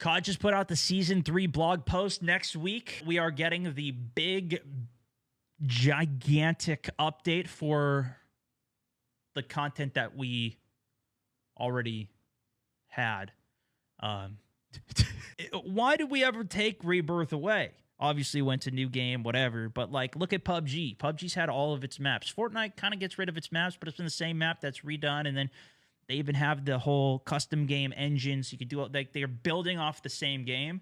COD just put out the Season 3 blog post. Next week, we are getting the big, gigantic update for the content that we already had. Why did we ever take Rebirth away? Obviously went to new game, whatever, but like look at PUBG. PUBG's had all of its maps. Fortnite kind of gets rid of its maps, but it's been the same map that's redone, and then they even have the whole custom game engine, so you could do it like they're building off the same game.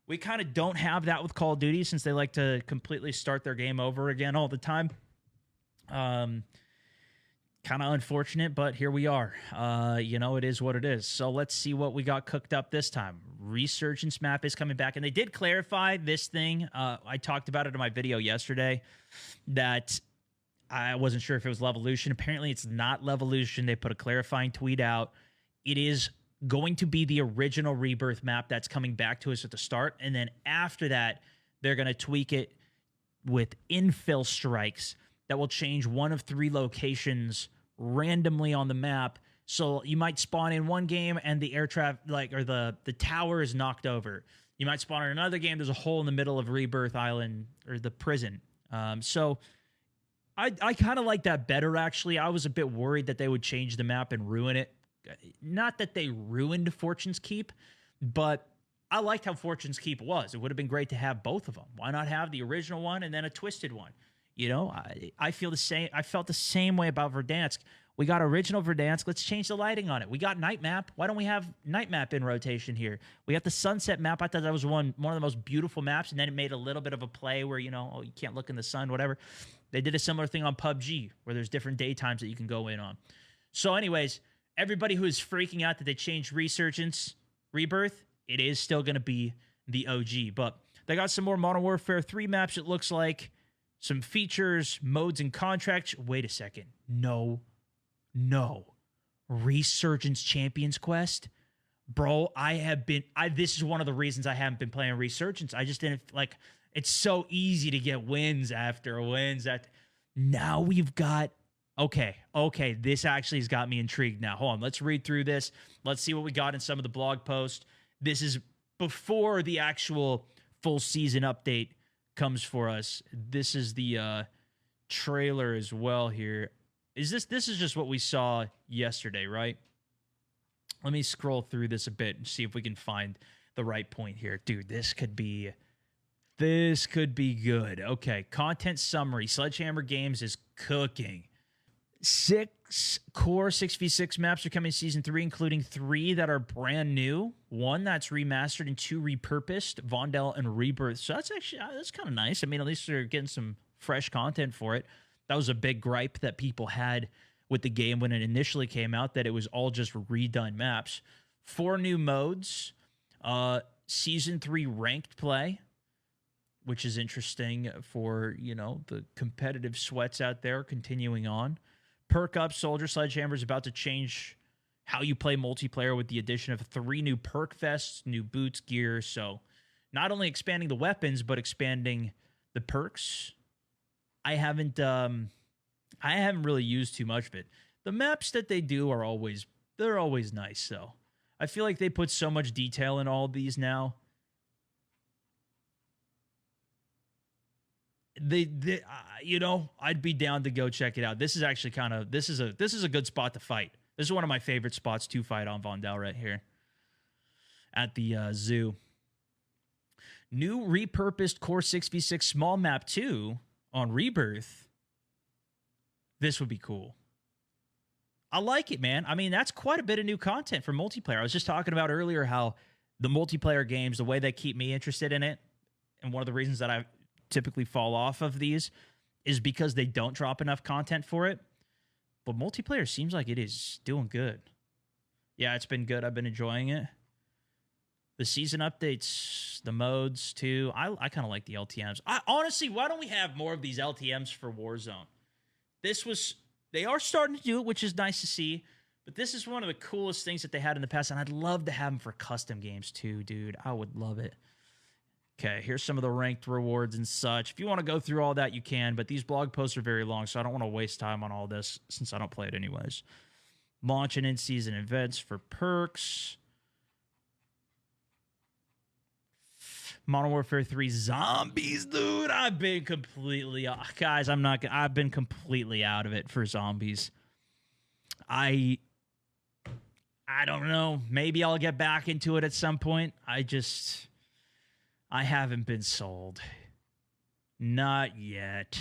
We kind of don't have that with Call of Duty since they like to completely start their game over again all the time. Kind of unfortunate, but here we are. It is what it is. So let's see what we got cooked up this time. Resurgence Map is coming back, and they did clarify this thing. I talked about it in my video yesterday that I wasn't sure if it was Levolution. Apparently, it's not Levolution. They put a clarifying tweet out. It is going to be the original Rebirth map that's coming back to us at the start, and then after that, they're going to tweak it with infill strikes that will change one of 3 locations randomly on the map. So you might spawn in one game and the air traffic, the tower is knocked over. You might spawn in another game, there's a hole in the middle of Rebirth Island or the prison. So I kind of like that better, actually. I was a bit worried that they would change the map and ruin it. Not that they ruined Fortune's Keep, but I liked how Fortune's Keep was. It would have been great to have both of them. Why not have the original one and then a twisted one? You know, I feel the same. I felt the same way about Verdansk. We got original Verdansk. Let's change the lighting on it. We got Night Map. Why don't we have Night Map in rotation here? We got the Sunset Map. I thought that was one of the most beautiful maps, and then it made a little bit of a play where, you can't look in the sun, whatever. They did a similar thing on PUBG where there's different daytimes that you can go in on. So anyways, everybody who is freaking out that they changed Resurgence, Rebirth, it is still going to be the OG. But they got some more Modern Warfare 3 maps, it looks like. Some features, modes, and contracts. Wait a second. No. Resurgence Champions Quest? Bro, this is one of the reasons I haven't been playing Resurgence. I just didn't, it's so easy to get wins after wins. Now we've got, okay, this actually has got me intrigued now. Hold on, let's read through this. Let's see what we got in some of the blog posts. This is before the actual full season update comes for us. This is the trailer as well here. This is just what we saw yesterday, right? Let me scroll through this a bit and see if we can find the right point here. Dude, this could be good. Okay, content summary. Sledgehammer Games is cooking. 6 core 6v6 maps are coming in Season 3, including 3 that are brand new, 1 that's remastered, and 2 repurposed, Vondel and Rebirth. So that's kind of nice. I mean, at least they're getting some fresh content for it. That was a big gripe that people had with the game when it initially came out, that it was all just redone maps. 4 new modes, Season 3 ranked play, which is interesting for, the competitive sweats out there continuing on. Perk up, Soldier Sledgehammer is about to change how you play multiplayer with the addition of 3 new perk vests, new boots, gear. So not only expanding the weapons, but expanding the perks. I haven't really used too much of it. The maps that they do are always nice. So I feel like they put so much detail in all of these now. I'd be down to go check it out. This is actually this is a good spot to fight. This is one of my favorite spots to fight on Vondel right here at the zoo. New repurposed core 6v6 small map 2 on Rebirth. This would be cool. I like it, man. I mean, that's quite a bit of new content for multiplayer. I was just talking about earlier how the multiplayer games, the way they keep me interested in it, and one of the reasons that I typically fall off of these is because they don't drop enough content for it. But multiplayer seems like it is doing good. Yeah, it's been good. I've been enjoying it. The season updates, the modes too. I kind of like the LTMs. Honestly, why don't we have more of these LTMs for Warzone? They are starting to do it, which is nice to see. But this is one of the coolest things that they had in the past, and I'd love to have them for custom games too, dude. I would love it. Okay, here's some of the ranked rewards and such. If you want to go through all that, you can, but these blog posts are very long, so I don't want to waste time on all this since I don't play it anyways. Launch and in-season events for perks. Modern Warfare 3 zombies, dude. I've been completely, guys, I've been completely out of it for zombies. I don't know. Maybe I'll get back into it at some point. I haven't been sold. Not yet.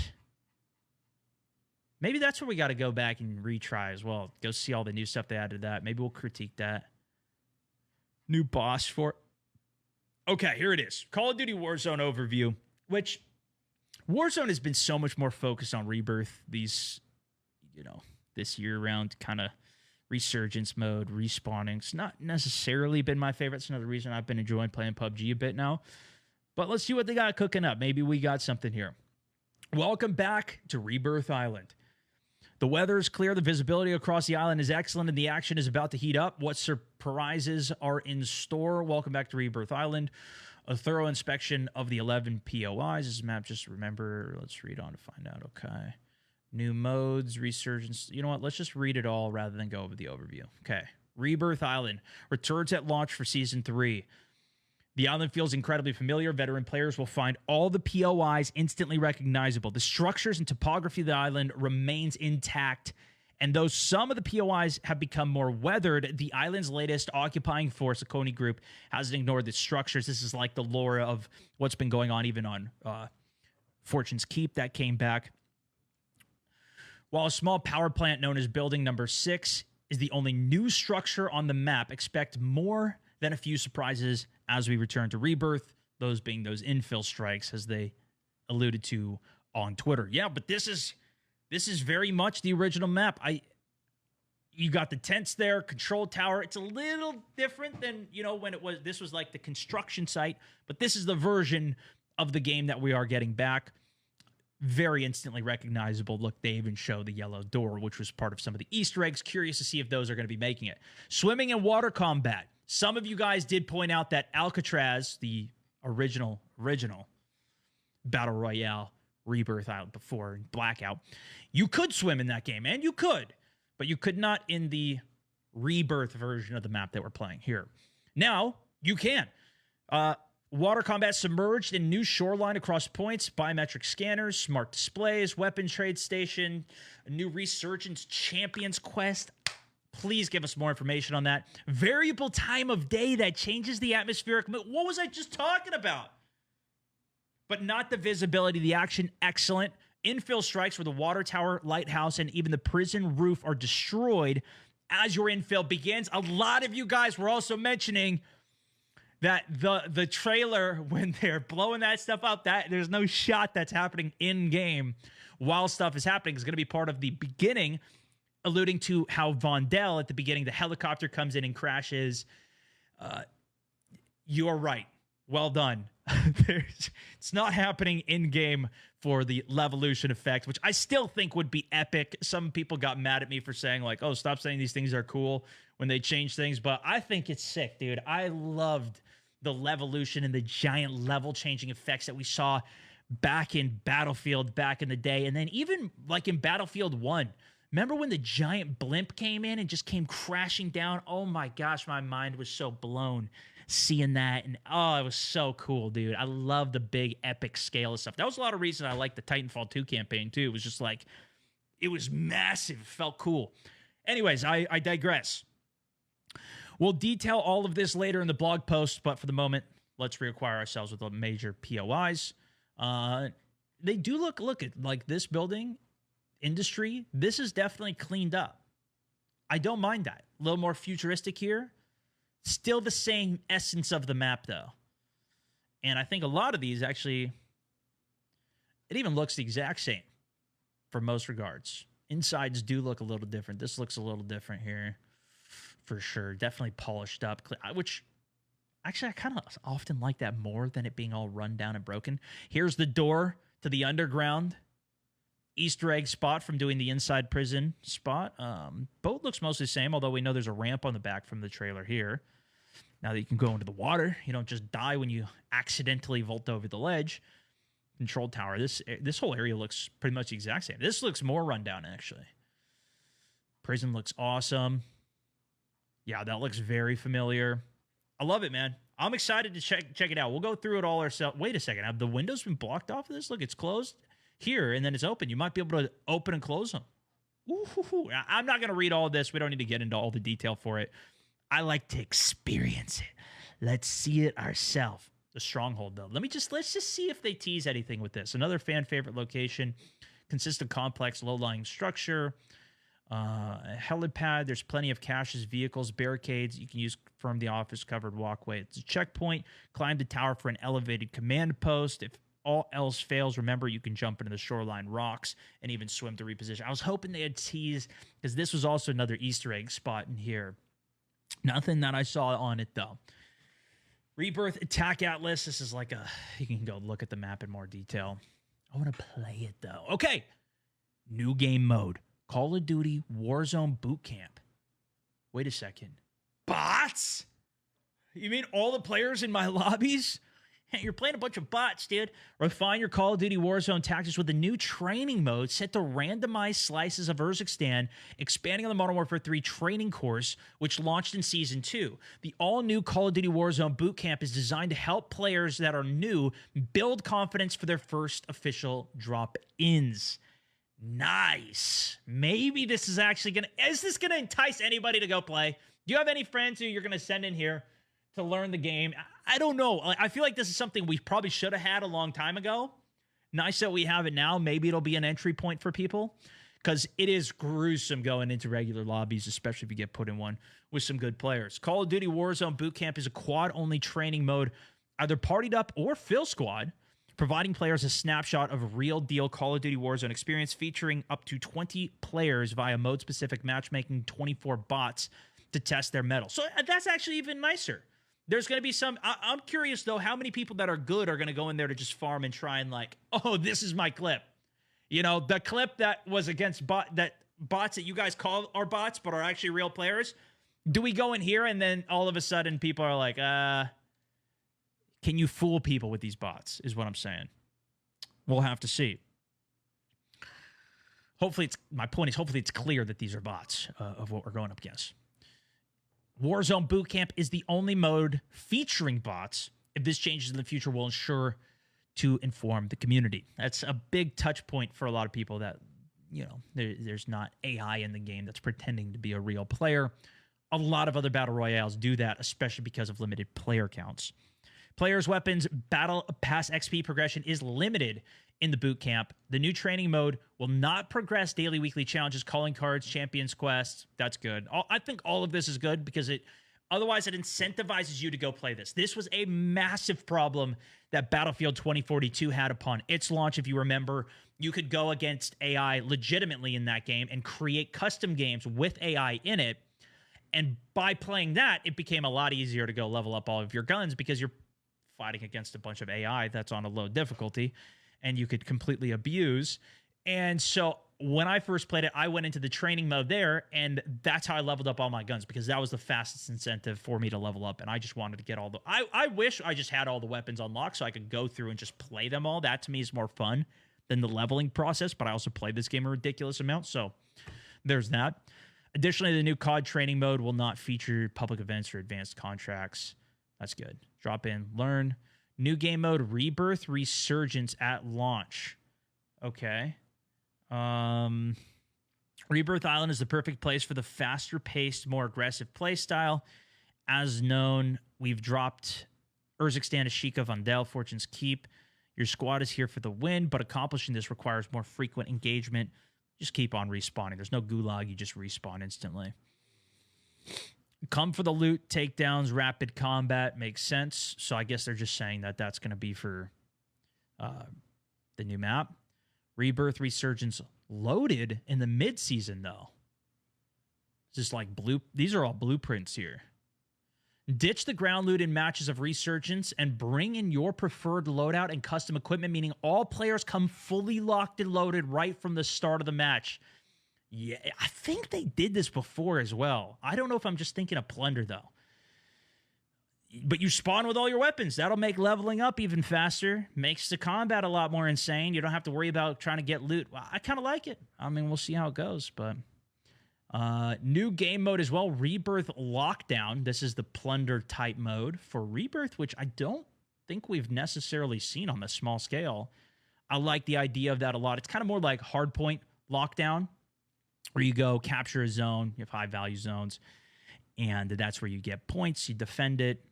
Maybe that's where we got to go back and retry as well. Go see all the new stuff they added to that. Maybe we'll critique that. New boss for... Okay, here it is. Call of Duty Warzone overview, which Warzone has been so much more focused on Rebirth this year around kind of resurgence mode, respawning. It's not necessarily been my favorite. It's another reason I've been enjoying playing PUBG a bit now. But let's see what they got cooking up. Maybe we got something here. Welcome back to Rebirth Island. The weather is clear, the visibility across the island is excellent, and the action is about to heat up. What surprises are in store? Welcome back to Rebirth Island. A thorough inspection of the 11 POIs. This map, just remember, let's read on to find out. Okay. New modes, resurgence. You know what? Let's just read it all rather than go over the overview. Okay. Rebirth Island returns at launch for Season 3. The island feels incredibly familiar. Veteran players will find all the POIs instantly recognizable. The structures and topography of the island remains intact. And though some of the POIs have become more weathered, the island's latest occupying force, the Coney Group, hasn't ignored the structures. This is like the lore of what's been going on even on Fortune's Keep that came back. While a small power plant known as Building Number 6 is the only new structure on the map, expect more than a few surprises as we return to Rebirth, those being those infill strikes, as they alluded to on Twitter. Yeah, but this is very much the original map. You got the tents there, control tower. It's a little different than, when this was like the construction site, but this is the version of the game that we are getting back. Very instantly recognizable. Look, they even show the yellow door, which was part of some of the Easter eggs. Curious to see if those are going to be making it. Swimming and water combat. Some of you guys did point out that Alcatraz, the original Battle Royale Rebirth Island before Blackout, you could swim in that game, and you could, but you could not in the Rebirth version of the map that we're playing here. Now, you can. Water combat submerged in new shoreline across points, biometric scanners, smart displays, weapon trade station, a new Resurgence Champions quest. Please give us more information on that. Variable time of day that changes the atmospheric mood. What was I just talking about? But not the visibility. The action, excellent. Infill strikes where the water tower, lighthouse, and even the prison roof are destroyed as your infill begins. A lot of you guys were also mentioning that the trailer, when they're blowing that stuff up, that there's no shot that's happening in-game while stuff is happening. It's going to be part of the beginning, alluding to how Vondel, at the beginning, the helicopter comes in and crashes. You're right. Well done. It's not happening in-game for the Levolution effect, which I still think would be epic. Some people got mad at me for saying, like, oh, stop saying these things are cool when they change things. But I think it's sick, dude. I loved the Levolution and the giant level-changing effects that we saw back in Battlefield back in the day. And then even, like, in Battlefield 1, remember when the giant blimp came in and just came crashing down? Oh my gosh, my mind was so blown seeing that. And oh, it was so cool, dude. I love the big epic scale of stuff. That was a lot of reason I liked the Titanfall 2 campaign too. It was just like, it was massive. It felt cool. Anyways, I digress. We'll detail all of this later in the blog post, but for the moment, let's reacquire ourselves with the major POIs. They do look at like this building industry. This is definitely cleaned up. I don't mind that. A little more futuristic here. Still the same essence of the map, though. And I think a lot of these actually, it even looks the exact same for most regards. Insides do look a little different. This looks a little different here for sure. Definitely polished up, which actually I kind of often like that more than it being all run down and broken. Here's the door to the underground Easter egg spot from doing the inside prison spot. Boat looks mostly the same, although we know there's a ramp on the back from the trailer here. Now that you can go into the water, you don't just die when you accidentally vault over the ledge. Control tower. This whole area looks pretty much the exact same. This looks more rundown, actually. Prison looks awesome. Yeah, that looks very familiar. I love it, man. I'm excited to check it out. We'll go through it all ourselves. Wait a second. Have the windows been blocked off of this? Look, it's closed here, and then it's open. You might be able to open and close them. Ooh, I'm not going to read all this. We don't need to get into all the detail for it. I like to experience it. Let's see it ourselves. The stronghold, though. Let's just see if they tease anything with this. Another fan favorite location. Consistent, complex, low-lying structure. Helipad. There's plenty of caches, vehicles, barricades. You can use from the office covered walkway. It's a checkpoint. Climb the tower for an elevated command post. If all else fails, remember you can jump into the shoreline rocks and even swim to reposition. I was hoping they had teased, because this was also another Easter egg spot in here. Nothing that I saw on it, though. Rebirth Attack Atlas. This is like you can go look at the map in more detail. I want to play it, though. Okay. New game mode. Call of Duty Warzone Boot Camp. Wait a second. Bots? You mean all the players in my lobbies? You're playing a bunch of bots, dude. Refine your Call of Duty Warzone tactics with a new training mode set to randomize slices of Urzikstan, expanding on the Modern Warfare 3 training course, which launched in Season 2. The all-new Call of Duty Warzone Bootcamp is designed to help players that are new build confidence for their first official drop-ins. Nice. Maybe this is actually going to... Is this going to entice anybody to go play? Do you have any friends who you're going to send in here to learn the game? I don't know. I feel like this is something we probably should have had a long time ago. Nice that we have it now. Maybe it'll be an entry point for people, because it is gruesome going into regular lobbies, especially if you get put in one with some good players. Call of Duty Warzone Bootcamp is a quad-only training mode, either partied up or fill squad, providing players a snapshot of real-deal Call of Duty Warzone experience, featuring up to 20 players via mode-specific matchmaking, 24 bots to test their mettle. So that's actually even nicer. There's going to be some... I'm curious, though, how many people that are good are going to go in there to just farm and try and like, oh, this is my clip. You know, the clip that was against bots that you guys call are bots but are actually real players. Do we go in here and then all of a sudden people are like, can you fool people with these bots, is what I'm saying. We'll have to see. My point is, hopefully it's clear that these are bots of what we're going up against. Warzone Bootcamp is the only mode featuring bots. If this changes in the future, we'll ensure to inform the community. That's a big touch point for a lot of people that, you know, there's not AI in the game that's pretending to be a real player. A lot of other battle royales do that, especially because of limited player counts. Players' weapons battle pass XP progression is limited in the boot camp. The new training mode will not progress daily, weekly challenges, calling cards, champions quests. That's good. I think all of this is good because otherwise it incentivizes you to go play this. This was a massive problem that Battlefield 2042 had upon its launch. If you remember, you could go against AI legitimately in that game and create custom games with AI in it. And by playing that, it became a lot easier to go level up all of your guns because you're fighting against a bunch of AI that's on a low difficulty and you could completely abuse. And so when I first played it, I went into the training mode there, and that's how I leveled up all my guns, because that was the fastest incentive for me to level up. And I just wanted to get all the... I wish I just had all the weapons unlocked so I could go through and just play them all. That to me is more fun than the leveling process, but I also played this game a ridiculous amount, so there's that. Additionally, the new COD training mode will not feature public events or advanced contracts. That's good. Drop in, learn. New game mode, Rebirth Resurgence at launch. Okay. Rebirth Island is the perfect place for the faster-paced, more aggressive playstyle. As known, we've dropped Urzikstan, Ashika, Vandel, Fortune's Keep. Your squad is here for the win, but accomplishing this requires more frequent engagement. Just keep on respawning. There's no gulag. You just respawn instantly. Come for the loot, takedowns, rapid combat. Makes sense. So I guess they're just saying that that's going to be for the new map. Rebirth Resurgence loaded in the mid-season, though. It's just like these are all blueprints here. Ditch the ground loot in matches of Resurgence and bring in your preferred loadout and custom equipment, meaning all players come fully locked and loaded right from the start of the match. Yeah, I think they did this before as well. I don't know if I'm just thinking of Plunder, though. But you spawn with all your weapons. That'll make leveling up even faster. Makes the combat a lot more insane. You don't have to worry about trying to get loot. Well, I kind of like it. I mean, we'll see how it goes, but New game mode as well, Rebirth Lockdown. This is the plunder type mode for Rebirth, which I don't think we've necessarily seen on the small scale. I like the idea of that a lot. It's kind of more like Hardpoint Lockdown, where you go capture a zone, you have high value zones, and that's where you get points, you defend it.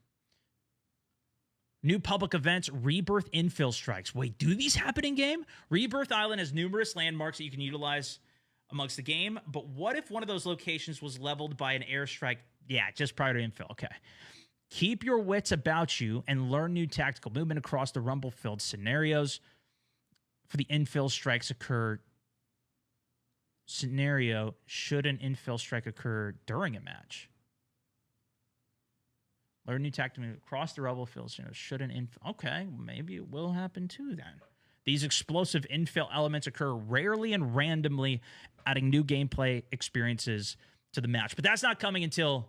New public events, Rebirth Infill Strikes. Wait, do these happen in game? Rebirth Island has numerous landmarks that you can utilize amongst the game, but what if one of those locations was leveled by an airstrike? Yeah, just prior to infill. Okay. Keep your wits about you and learn new tactical movement across the rumble-filled scenarios. For the infill strikes occur scenario, should an infill strike occur during a match? Learn new tactical movement across the rumble-filled scenarios. Should an infill... Okay, maybe it will happen too then. These explosive infill elements occur rarely and randomly, adding new gameplay experiences to the match. But that's not coming until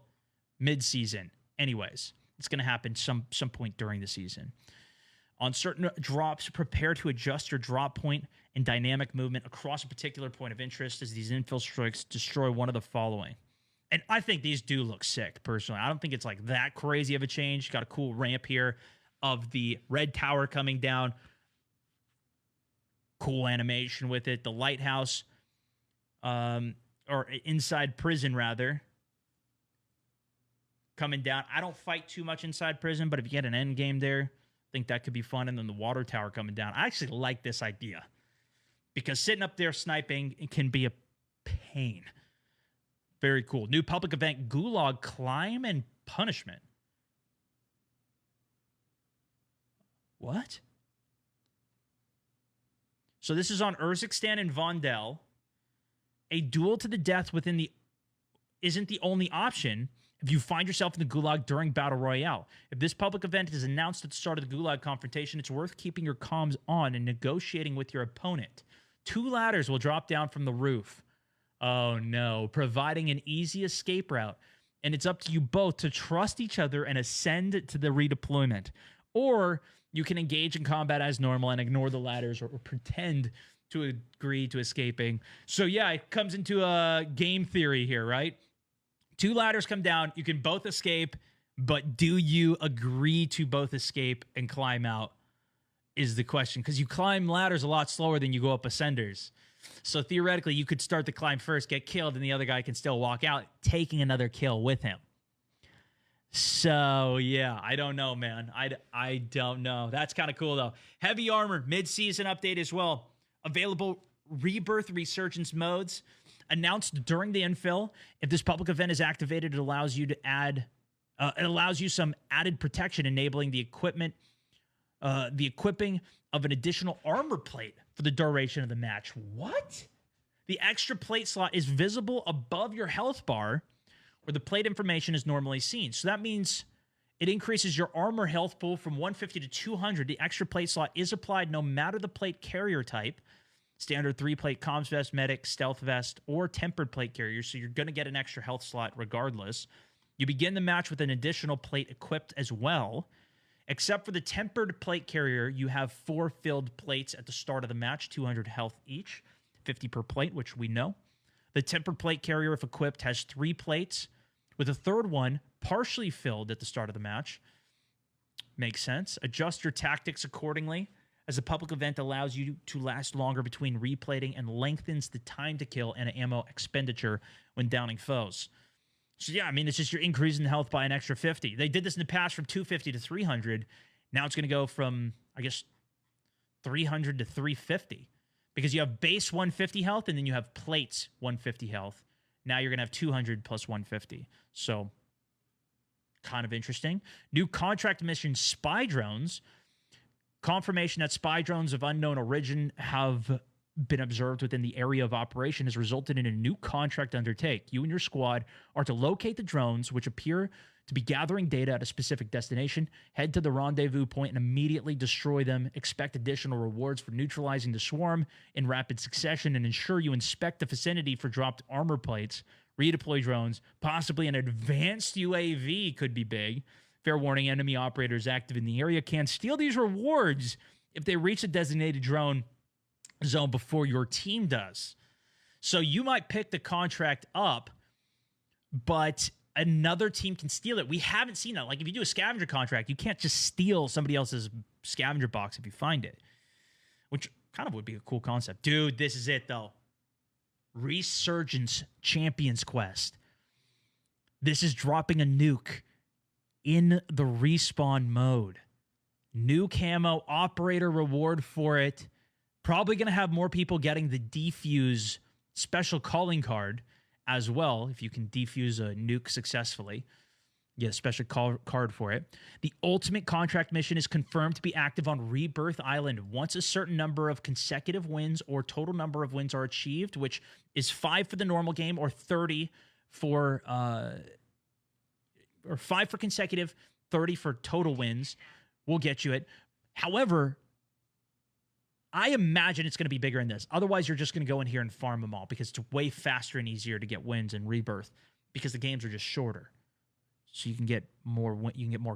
mid-season anyways. It's going to happen some point during the season. On certain drops, prepare to adjust your drop point and dynamic movement across a particular point of interest as these infill strikes destroy one of the following. And I think these do look sick, personally. I don't think it's like that crazy of a change. Got a cool ramp here of the red tower coming down. Cool animation with it. The lighthouse, or inside prison, rather, coming down. I don't fight too much inside prison, but if you get an end game there, I think that could be fun. And then the water tower coming down. I actually like this idea because sitting up there sniping, it can be a pain. Very cool. New public event, Gulag Climb and Punishment. What? So this is on Urzikstan and Vondel. A duel to the death within the isn't the only option if you find yourself in the Gulag during Battle Royale. If this public event is announced at the start of the Gulag confrontation, it's worth keeping your comms on and negotiating with your opponent. 2 ladders will drop down from the roof. Oh no, providing an easy escape route. And it's up to you both to trust each other and ascend to the redeployment. Or you can engage in combat as normal and ignore the ladders or pretend to agree to escaping. So yeah, it comes into a game theory here, right? 2 ladders come down. You can both escape, but do you agree to both escape and climb out is the question. Because you climb ladders a lot slower than you go up ascenders. So theoretically, you could start the climb first, get killed, and the other guy can still walk out, taking another kill with him. So, yeah, I don't know, man. I don't know. That's kind of cool, though. Heavy armor, mid-season update as well. Available Rebirth Resurgence modes. Announced during the infill. If this public event is activated, it allows you to add... it allows you some added protection, enabling the equipping of an additional armor plate for the duration of the match. What? The extra plate slot is visible above your health bar where the plate information is normally seen. So that means it increases your armor health pool from 150 to 200. The extra plate slot is applied no matter the plate carrier type. Standard 3-plate comms vest, medic, stealth vest, or tempered plate carrier. So you're going to get an extra health slot regardless. You begin the match with an additional plate equipped as well. Except for the tempered plate carrier, you have 4 filled plates at the start of the match, 200 health each, 50 per plate, which we know. The tempered plate carrier, if equipped, has 3 plates, with a third one partially filled at the start of the match. Makes sense. Adjust your tactics accordingly, as the public event allows you to last longer between replating and lengthens the time to kill and ammo expenditure when downing foes. So yeah, I mean, it's just you're increasing the health by an extra 50. They did this in the past from 250 to 300. Now it's going to go from, I guess, 300 to 350. Because you have base 150 health, and then you have plates 150 health. Now you're going to have 200 plus 150. So, kind of interesting. New contract mission, spy drones. Confirmation that spy drones of unknown origin have been observed within the area of operation has resulted in a new contract undertake. You and your squad are to locate the drones, which appear to be gathering data at a specific destination, head to the rendezvous point and immediately destroy them. Expect additional rewards for neutralizing the swarm in rapid succession, and ensure you inspect the vicinity for dropped armor plates. Redeploy drones, possibly an advanced UAV could be big. Fair warning, enemy operators active in the area can steal these rewards if they reach a designated drone zone before your team does. So you might pick the contract up but another team can steal it. We haven't seen that. Like, if you do a scavenger contract, you can't just steal somebody else's scavenger box if you find it, which kind of would be a cool concept. Dude, this is it, though. Resurgence Champions Quest. This is dropping a nuke in the respawn mode. New camo, operator reward for it. Probably going to have more people getting the defuse special calling card as well. If you can defuse a nuke successfully, you get a special card for it. The ultimate contract mission is confirmed to be active on Rebirth Island once a certain number of consecutive wins or total number of wins are achieved, which is 5 for the normal game or 30 for or 5 for consecutive, 30 for total wins will get you it. However, I imagine it's going to be bigger in this. Otherwise, you're just going to go in here and farm them all because it's way faster and easier to get wins in Rebirth because the games are just shorter. So you can get more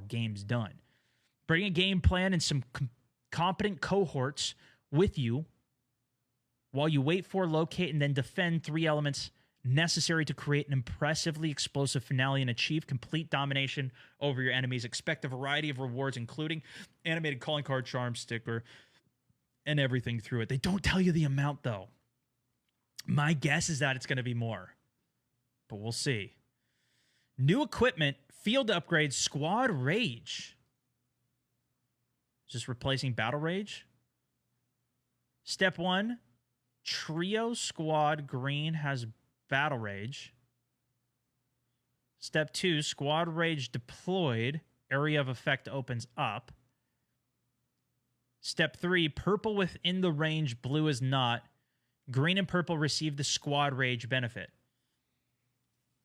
games done. Bring a game plan and some competent cohorts with you while you wait for, locate, and then defend 3 elements necessary to create an impressively explosive finale and achieve complete domination over your enemies. Expect a variety of rewards, including animated calling card, charm sticker, and everything through it. They don't tell you the amount, though. My guess is that it's going to be more, but we'll see. New equipment, field upgrades, squad rage. Just replacing battle rage. Step 1, trio squad green has battle rage. Step 2, squad rage deployed, area of effect opens up. Step 3, purple within the range, blue is not. Green and purple receive the squad rage benefit.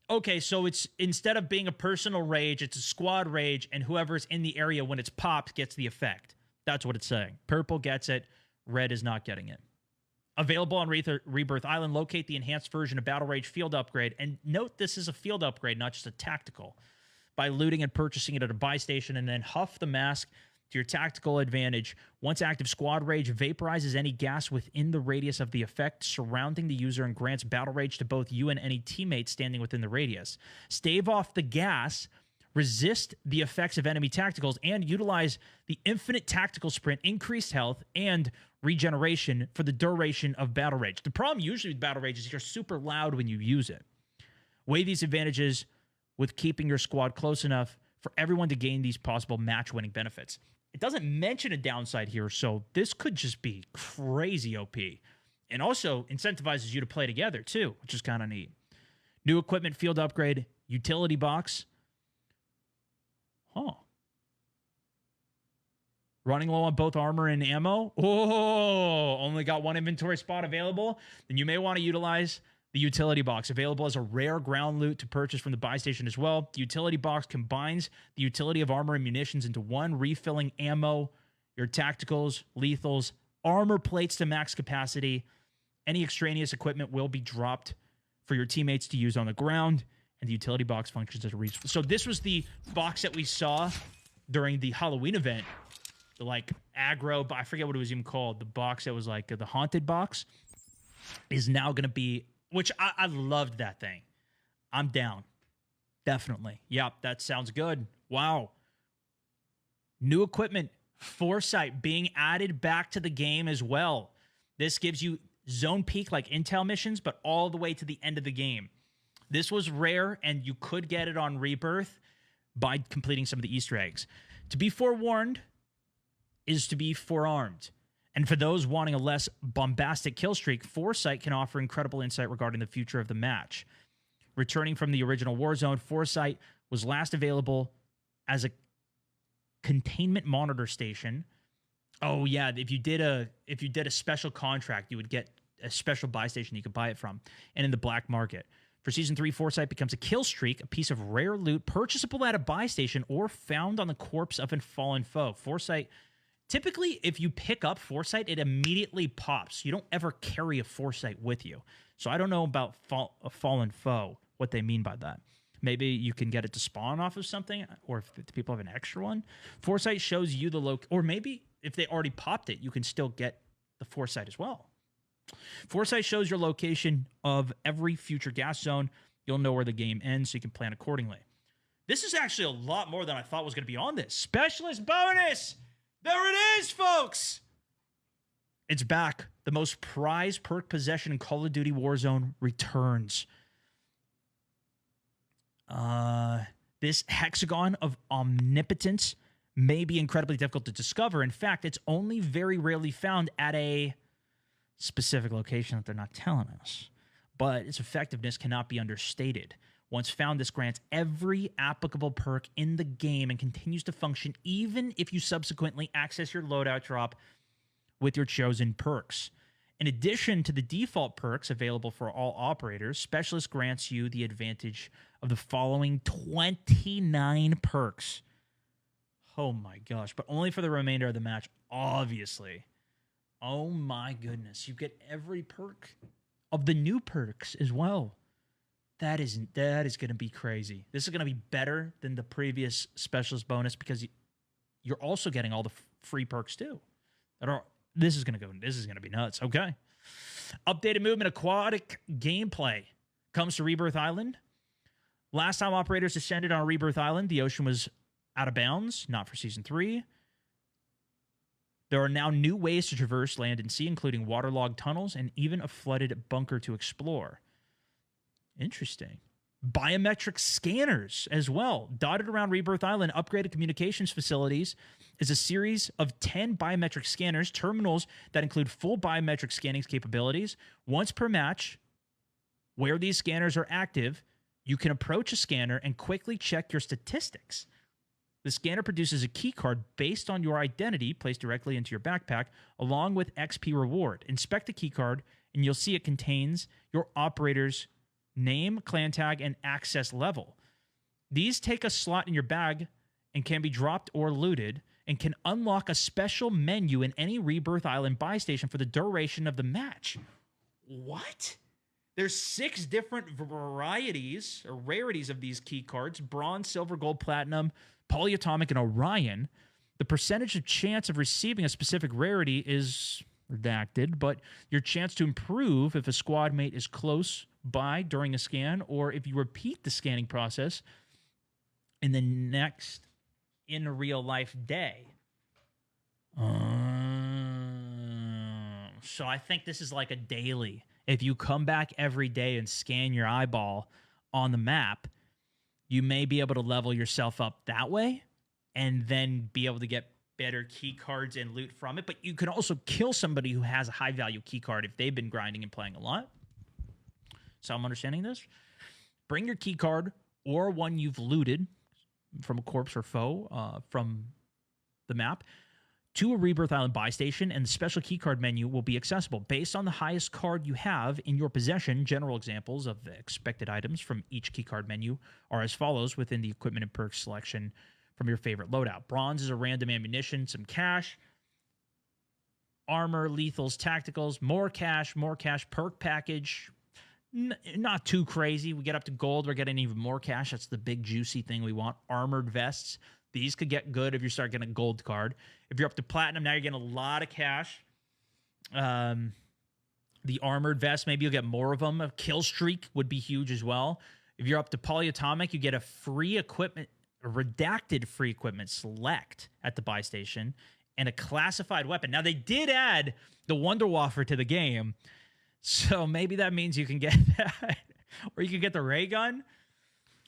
Okay, so it's instead of being a personal rage, it's a squad rage, and whoever's in the area when it's popped gets the effect. That's what it's saying. Purple gets it, red is not getting it. Available on Rebirth Island, locate the enhanced version of Battle Rage field upgrade. And note this is a field upgrade, not just a tactical. By looting and purchasing it at a buy station, and then huff the mask to your tactical advantage. Once active, Squad Rage vaporizes any gas within the radius of the effect surrounding the user and grants Battle Rage to both you and any teammate standing within the radius. Stave off the gas, resist the effects of enemy tacticals, and utilize the infinite tactical sprint, increased health, and regeneration for the duration of Battle Rage. The problem usually with Battle Rage is you're super loud when you use it. Weigh these advantages with keeping your squad close enough for everyone to gain these possible match-winning benefits. It doesn't mention a downside here, so this could just be crazy OP. And also incentivizes you to play together, too, which is kind of neat. New equipment field upgrade, utility box. Huh. Running low on both armor and ammo. Oh, only got 1 inventory spot available. Then you may want to utilize the utility box, available as a rare ground loot to purchase from the buy station as well. The utility box combines the utility of armor and munitions into one, refilling ammo, your tacticals, lethals, armor plates to max capacity. Any extraneous equipment will be dropped for your teammates to use on the ground, and the utility box functions as a reach. So this was the box that we saw during the Halloween event. The like aggro, I forget what it was even called. The box that was like the haunted box is now going to be, which I loved that thing. I'm down. Definitely. Yep, that sounds good. Wow. New equipment, Foresight being added back to the game as well. This gives you zone peak like intel missions, but all the way to the end of the game. This was rare, and you could get it on Rebirth by completing some of the Easter eggs. To be forewarned is to be forearmed. And for those wanting a less bombastic kill streak, Foresight can offer incredible insight regarding the future of the match. Returning from the original Warzone, Foresight was last available as a containment monitor station. Oh yeah, if you did a special contract, you would get a special buy station you could buy it from, and in the black market. For Season 3, Foresight becomes a kill streak, a piece of rare loot purchasable at a buy station or found on the corpse of a fallen foe. Foresight, typically, if you pick up Foresight, it immediately pops. You don't ever carry a Foresight with you. So I don't know about a fallen foe, what they mean by that. Maybe you can get it to spawn off of something, or if people have an extra one. Foresight shows you the or maybe if they already popped it, you can still get the Foresight as well. Foresight shows your location of every future gas zone You'll know where the game ends so you can plan accordingly. This is actually a lot more than I thought was going to be on this. Specialist bonus! There it is, folks! It's back. The most prized perk possession in Call of Duty Warzone returns. This hexagon of omnipotence may be incredibly difficult to discover. In fact, it's only very rarely found at a specific location that they're not telling us. But its effectiveness cannot be understated. Once found, this grants every applicable perk in the game and continues to function even if you subsequently access your loadout drop with your chosen perks. In addition to the default perks available for all operators, Specialist grants you the advantage of the following 29 perks. Oh my gosh, but only for the remainder of the match, obviously. Oh my goodness, you get every perk of the new perks as well. That is going to be crazy. This is going to be better than the previous Specialist bonus because you're also getting all the free perks too. This is going to be nuts. Okay. Updated movement aquatic gameplay comes to Rebirth Island. Last time operators descended on Rebirth Island, the ocean was out of bounds, not for Season 3. There are now new ways to traverse land and sea, including waterlogged tunnels and even a flooded bunker to explore. Interesting. Biometric scanners as well. Dotted around Rebirth Island, upgraded communications facilities is a series of 10 biometric scanners, terminals that include full biometric scanning capabilities. Once per match, where these scanners are active, you can approach a scanner and quickly check your statistics. The scanner produces a key card based on your identity placed directly into your backpack, along with XP reward. Inspect the key card, and you'll see it contains your operator's name, clan tag, and access level. These take a slot in your bag and can be dropped or looted, and can unlock a special menu in any Rebirth Island buy station for the duration of the match. What? There's 6 different varieties or rarities of these key cards: bronze, silver, gold, platinum, polyatomic, and Orion. The percentage of chance of receiving a specific rarity is redacted, but your chance to improve if a squad mate is close by during a scan, or if you repeat the scanning process in the next in real life day. So I think this is like a daily. If you come back every day and scan your eyeball on the map, you may be able to level yourself up that way and then be able to get better key cards and loot from it. But you can also kill somebody who has a high value key card if they've been grinding and playing a lot. So I'm understanding this. Bring your key card or one you've looted from a corpse or foe from the map to a Rebirth Island buy station, and the special keycard menu will be accessible. Based on the highest card you have in your possession, general examples of the expected items from each keycard menu are as follows within the equipment and perks selection from your favorite loadout. Bronze is a random ammunition, some cash, armor, lethals, tacticals, more cash, perk package. Not too crazy. We get up to gold, we're getting even more cash. That's the big juicy thing we want. Armored vests. These could get good if you start getting a gold card. If you're up to platinum, now you're getting a lot of cash. The armored vest, maybe you'll get more of them. A kill streak would be huge as well. If you're up to polyatomic, you get a free equipment, a redacted free equipment select at the buy station, and a classified weapon. Now, they did add the Wonder Wafer to the game, so maybe that means you can get that. Or you can get the ray gun.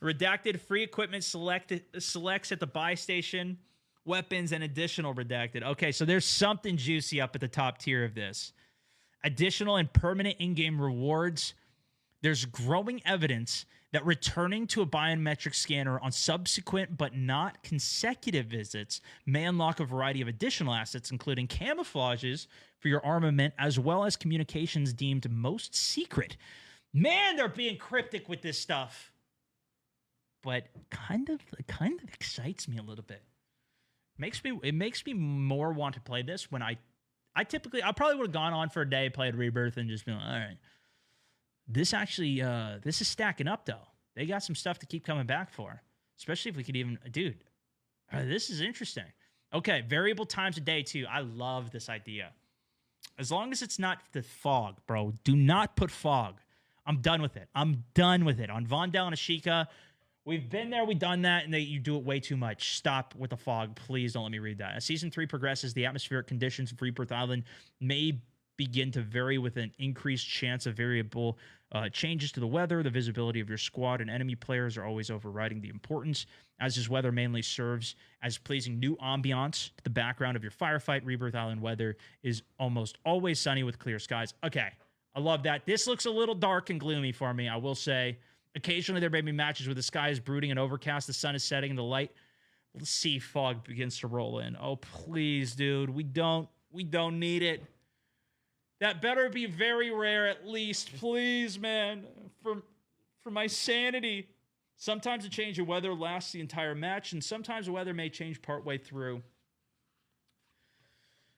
Redacted free equipment selects at the buy station, weapons, and additional redacted. Okay, so there's something juicy up at the top tier of this. Additional and permanent in-game rewards. There's growing evidence that returning to a biometric scanner on subsequent but not consecutive visits may unlock a variety of additional assets, including camouflages for your armament, as well as communications deemed most secret. Man, they're being cryptic with this stuff. But it kind of excites me a little bit. It makes me more want to play this when I probably would have gone on for a day, played Rebirth, and just been like, all right. This actually, this is stacking up though. They got some stuff to keep coming back for, especially if we could even, dude. This is interesting. Okay, variable times a day too. I love this idea. As long as it's not the fog, bro. Do not put fog I'm done with it. I'm done with it. On Vondel and Ashika, we've been there, we've done that, and you do it way too much. Stop with the fog. Please don't let me read that. As Season 3 progresses, the atmospheric conditions of Rebirth Island may begin to vary with an increased chance of variable changes to the weather. The visibility of your squad and enemy players are always overriding the importance, as this weather mainly serves as pleasing new ambiance to the background of your firefight. Rebirth Island weather is almost always sunny with clear skies. Okay, I love that. This looks a little dark and gloomy for me, I will say. Occasionally there may be matches where the sky is brooding and overcast, the sun is setting, and the light sea fog begins to roll in. Oh, please, dude. We don't need it. That better be very rare at least. Please, man. For my sanity. Sometimes a change of weather lasts the entire match, and sometimes the weather may change partway through.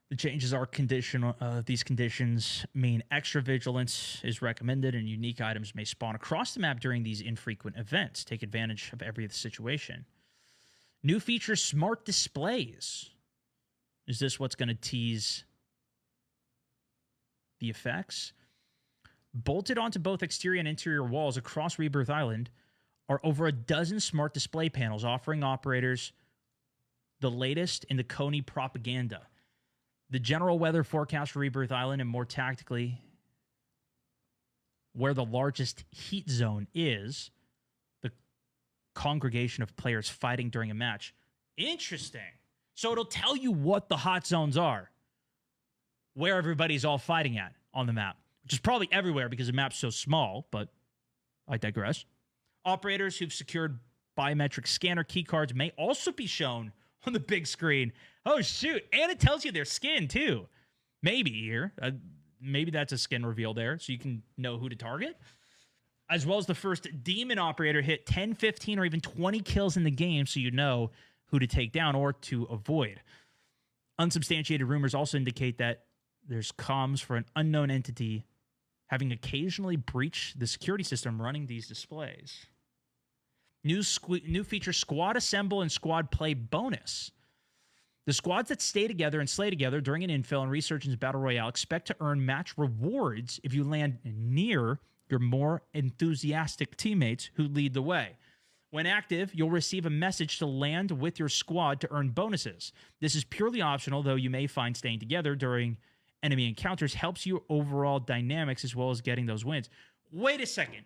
The changes are conditional. These conditions mean extra vigilance is recommended, and unique items may spawn across the map during these infrequent events. Take advantage of every situation. New feature, smart displays. Is this what's going to tease the effects? Bolted onto both exterior and interior walls across Rebirth Island are over a dozen smart display panels offering operators the latest in the Coney propaganda. The general weather forecast for Rebirth Island, and more tactically, where the largest heat zone is, the congregation of players fighting during a match. Interesting. So it'll tell you what the hot zones are, where everybody's all fighting at on the map, which is probably everywhere because the map's so small, but I digress. Operators who've secured biometric scanner keycards may also be shown on the big screen. Oh, shoot. And it tells you their skin, too. Maybe here. Maybe that's a skin reveal there, so you can know who to target. As well as the first demon operator hit 10, 15, or even 20 kills in the game, so you know who to take down or to avoid. Unsubstantiated rumors also indicate that there's comms for an unknown entity having occasionally breached the security system running these displays. New feature, Squad Assemble and Squad Play bonus. The squads that stay together and slay together during an infill and Resurgence Battle Royale expect to earn match rewards if you land near your more enthusiastic teammates who lead the way. When active, you'll receive a message to land with your squad to earn bonuses. This is purely optional, though you may find staying together during enemy encounters helps you overall dynamics as well as getting those wins. Wait a second.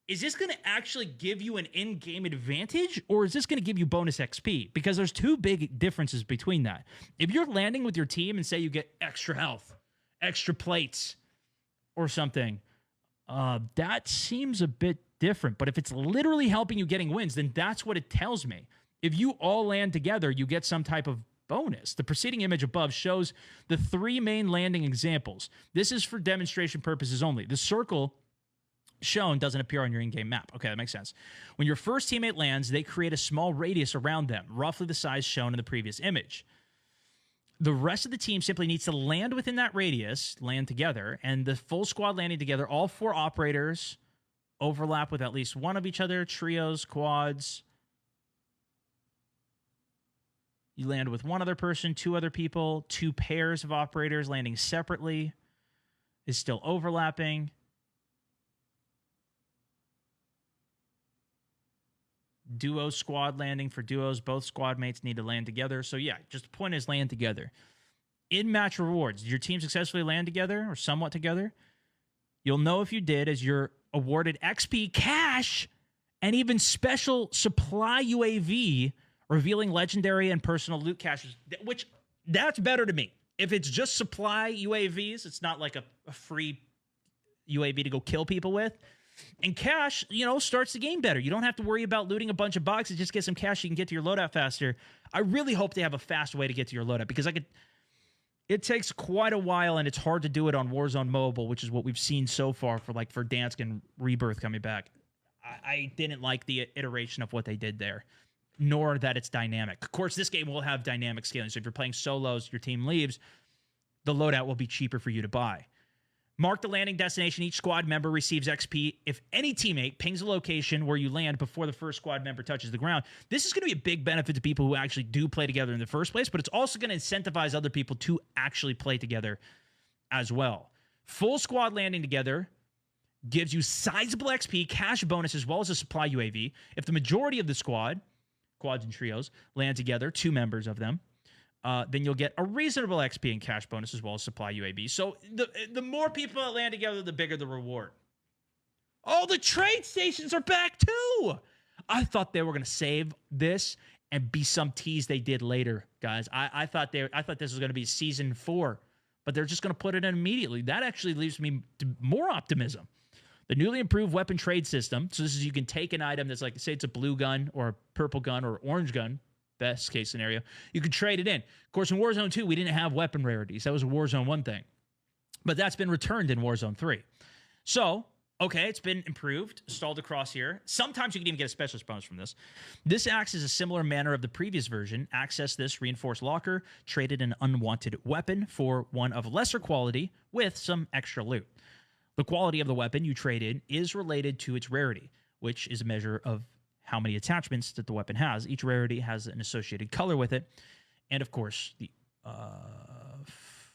Is this going to actually give you an in-game advantage, or is this going to give you bonus XP? Because there's two big differences between that. If you're landing with your team and say you get extra health, extra plates, or something, that seems a bit different. But if it's literally helping you getting wins, then that's what it tells me. If you all land together, you get some type of bonus. The preceding image above shows the three main landing examples. This is for demonstration purposes only. The circle shown doesn't appear on your in-game map. Okay, that makes sense. When your first teammate lands, they create a small radius around them, roughly the size shown in the previous image. The rest of the team simply needs to land within that radius, land together, and the full squad landing together, all four operators overlap with at least one of each other, trios, quads. You land with one other person, two other people, two pairs of operators landing separately is still overlapping. Duo squad landing for duos. Both squad mates need to land together. So yeah, just the point is land together. In-match rewards. Did your team successfully land together or somewhat together? You'll know if you did as you're awarded XP, cash, and even special supply UAV revealing legendary and personal loot caches, which that's better to me. If it's just supply UAVs, it's not like a free UAV to go kill people with. And cash, starts the game better. You don't have to worry about looting a bunch of boxes. Just get some cash, you can get to your loadout faster. I really hope they have a fast way to get to your loadout because it takes quite a while and it's hard to do it on Warzone Mobile, which is what we've seen so far for Dansk and Rebirth coming back. I didn't like the iteration of what they did there, nor that it's dynamic. Of course, this game will have dynamic scaling. So if you're playing solos, your team leaves, the loadout will be cheaper for you to buy. Mark the landing destination. Each squad member receives XP if any teammate pings a location where you land before the first squad member touches the ground. This is going to be a big benefit to people who actually do play together in the first place, but it's also going to incentivize other people to actually play together as well. Full squad landing together gives you sizable XP, cash bonus, as well as a supply UAV. If the majority of the squad, quads and trios, land together, 2 members of them, then you'll get a reasonable XP and cash bonus as well as supply UAV. So the more people that land together, the bigger the reward. Oh, the trade stations are back too. I thought they were going to save this and be some tease they did later, guys. I thought this was going to be season 4, but they're just going to put it in immediately. That actually leaves me to more optimism. The newly improved weapon trade system. So this is, you can take an item that's like, say it's a blue gun or a purple gun or orange gun, best case scenario. You can trade it in. Of course, in Warzone 2, we didn't have weapon rarities. That was a Warzone 1 thing. But that's been returned in Warzone 3. So, okay, it's been improved, stalled across here. Sometimes you can even get a specialist bonus from this. This acts as a similar manner of the previous version. Access this reinforced locker, traded an unwanted weapon for one of lesser quality with some extra loot. The quality of the weapon you trade in is related to its rarity, which is a measure of how many attachments that the weapon has. Each rarity has an associated color with it. And of course, the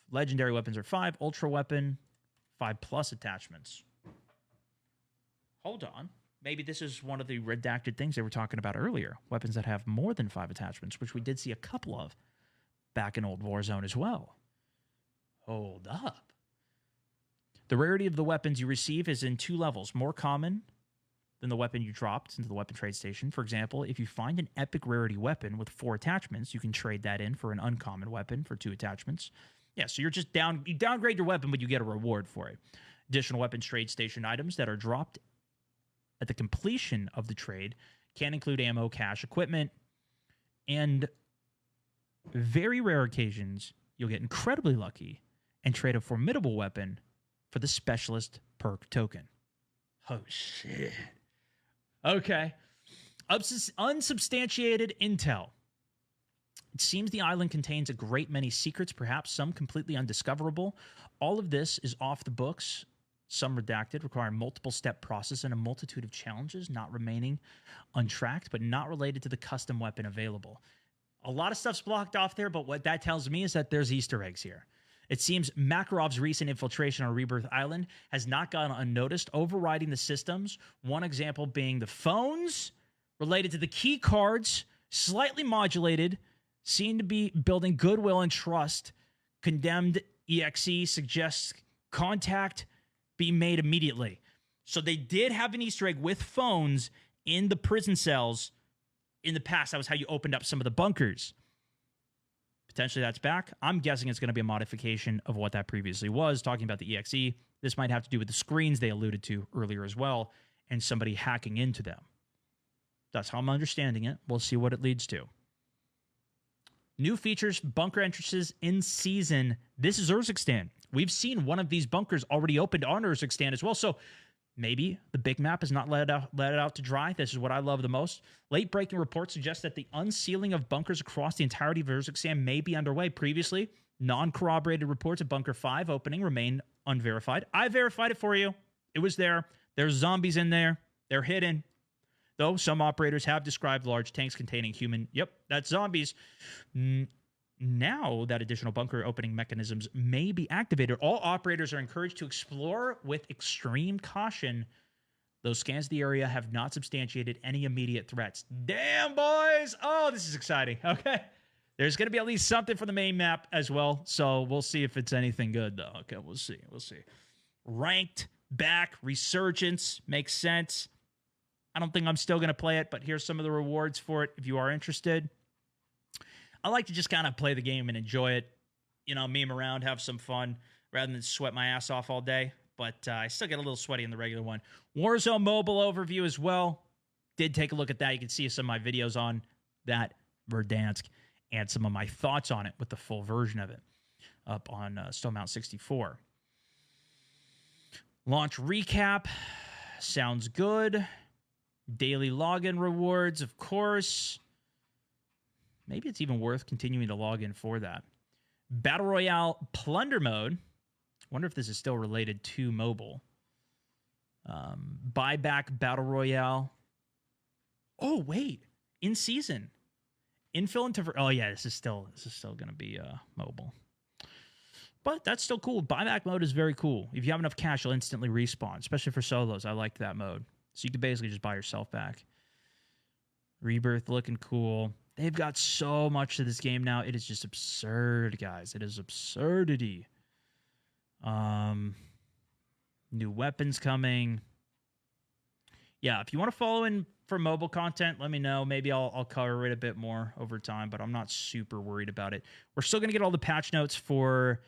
legendary weapons are 5, ultra weapon, 5+ attachments. Hold on. Maybe this is one of the redacted things they were talking about earlier. Weapons that have more than 5 attachments, which we did see a couple of back in old Warzone as well. Hold up. The rarity of the weapons you receive is in 2 levels. More common than the weapon you dropped into the weapon trade station. For example, if you find an epic rarity weapon with 4 attachments, you can trade that in for an uncommon weapon for 2 attachments. Yeah, so you downgrade your weapon, but you get a reward for it. Additional weapons trade station items that are dropped at the completion of the trade can include ammo, cash, equipment, and very rare occasions, you'll get incredibly lucky and trade a formidable weapon for the specialist perk token. Oh, shit. Okay. Unsubstantiated intel. It seems the island contains a great many secrets, perhaps some completely undiscoverable. All of this is off the books, some redacted, requiring multiple step process and a multitude of challenges, not remaining untracked, but not related to the custom weapon available. A lot of stuff's blocked off there, but what that tells me is that there's Easter eggs here. It seems Makarov's recent infiltration on Rebirth Island has not gone unnoticed, overriding the systems. One example being the phones related to the key cards, slightly modulated, seem to be building goodwill and trust. Condemned EXE suggests contact be made immediately. So they did have an Easter egg with phones in the prison cells in the past. That was how you opened up some of the bunkers. Potentially that's back. I'm guessing it's going to be a modification of what that previously was, talking about the EXE. This might have to do with the screens they alluded to earlier as well, and somebody hacking into them. That's how I'm understanding it. We'll see what it leads to. New features, bunker entrances in season. This is Urzikstan. We've seen one of these bunkers already opened on Urzikstan as well, so maybe the big map is not let it out to dry. This is what I love the most. Late-breaking reports suggest that the unsealing of bunkers across the entirety of Urzikstan may be underway. Previously, non-corroborated reports of Bunker 5 opening remain unverified. I verified it for you. It was there. There's zombies in there. They're hidden. Though some operators have described large tanks containing human... Yep, that's zombies. Now that additional bunker opening mechanisms may be activated, all operators are encouraged to explore with extreme caution. Those scans of the area have not substantiated any immediate threats. Damn, boys! Oh, this is exciting. Okay. There's going to be at least something for the main map as well, so we'll see if it's anything good, though. Okay, we'll see. We'll see. Ranked, back, Resurgence, makes sense. I don't think I'm still going to play it, but here's some of the rewards for it if you are interested. I like to just kind of play the game and enjoy it, you know, meme around, have some fun, rather than sweat my ass off all day. But I still get a little sweaty in the regular one. Warzone mobile overview as well. Did take a look at that. You can see some of my videos on that, Verdansk, and some of my thoughts on it with the full version of it up on Stonmount 64. Launch recap. Sounds good. Daily login rewards, of course. Maybe it's even worth continuing to log in for that. Battle Royale Plunder Mode. Wonder if this is still related to mobile. Buyback Battle Royale. Oh, wait. In season. Infill into... Oh, yeah, this is still going to be mobile. But that's still cool. Buyback mode is very cool. If you have enough cash, you'll instantly respawn, especially for solos. I like that mode. So you can basically just buy yourself back. Rebirth looking cool. They've got so much to this game now. It is just absurd, guys. It is absurdity. New weapons coming. Yeah, if you want to follow in for mobile content, let me know. Maybe I'll cover it a bit more over time, but I'm not super worried about it. We're still going to get all the patch notes for,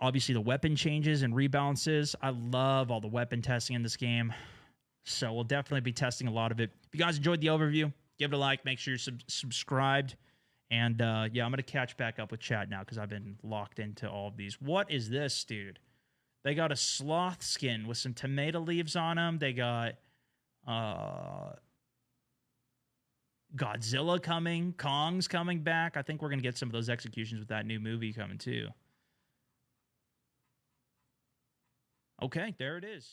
obviously, the weapon changes and rebalances. I love all the weapon testing in this game. So we'll definitely be testing a lot of it. If you guys enjoyed the overview, give it a like. Make sure you're subscribed. And yeah, I'm going to catch back up with chat now because I've been locked into all of these. What is this, dude? They got a sloth skin with some tomato leaves on them. They got Godzilla coming. Kong's coming back. I think we're going to get some of those executions with that new movie coming too. Okay, there it is.